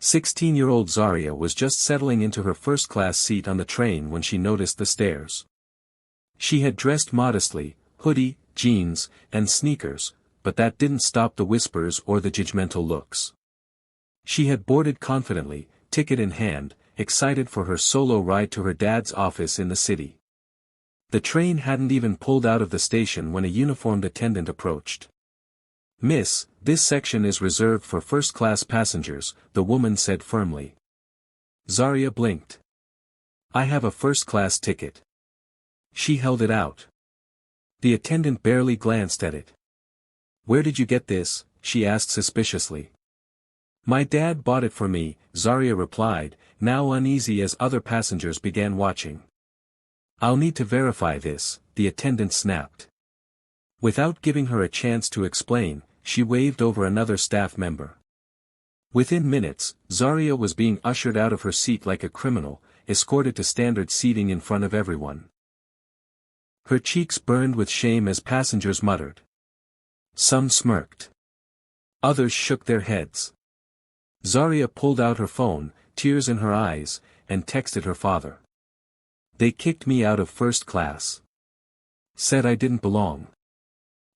16-year-old Zarya was just settling into her first-class seat on the train when she noticed the stairs. She had dressed modestly, hoodie, jeans, and sneakers, but that didn't stop the whispers or the judgmental looks. She had boarded confidently, ticket in hand, excited for her solo ride to her dad's office in the city. The train hadn't even pulled out of the station when a uniformed attendant approached. "Miss, this section is reserved for first-class passengers," the woman said firmly. Zarya blinked. "I have a first-class ticket." She held it out. The attendant barely glanced at it. "Where did you get this?" she asked suspiciously. "My dad bought it for me," Zarya replied, now uneasy as other passengers began watching. "I'll need to verify this," the attendant snapped. Without giving her a chance to explain, she waved over another staff member. Within minutes, Zarya was being ushered out of her seat like a criminal, escorted to standard seating in front of everyone. Her cheeks burned with shame as passengers muttered. Some smirked. Others shook their heads. Zarya pulled out her phone, tears in her eyes, and texted her father. "They kicked me out of first class. Said I didn't belong."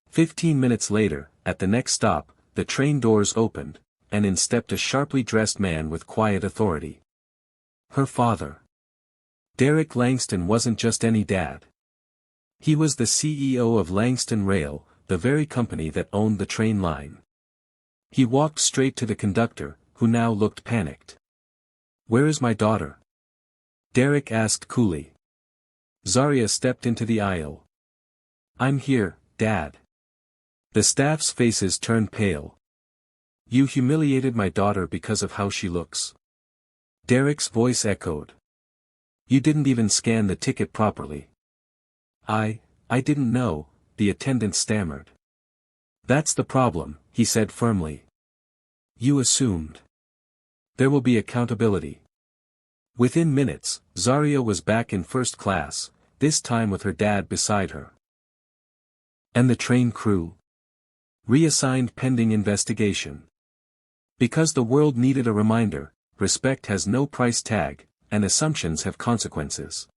15 minutes later, at the next stop, the train doors opened, and in stepped a sharply dressed man with quiet authority. Her father. Derek Langston wasn't just any dad. He was the CEO of Langston Rail, the very company that owned the train line. He walked straight to the conductor, who now looked panicked. "Where is my daughter?" Derek asked coolly. Zarya stepped into the aisle. "I'm here, Dad." The staff's faces turned pale. "You humiliated my daughter because of how she looks." Derek's voice echoed. "You didn't even scan the ticket properly." I didn't know," the attendant stammered. "That's the problem," he said firmly. "You assumed. There will be accountability." Within minutes, Zarya was back in first class, this time with her dad beside her. And the train crew? Reassigned pending investigation. Because the world needed a reminder, respect has no price tag, and assumptions have consequences.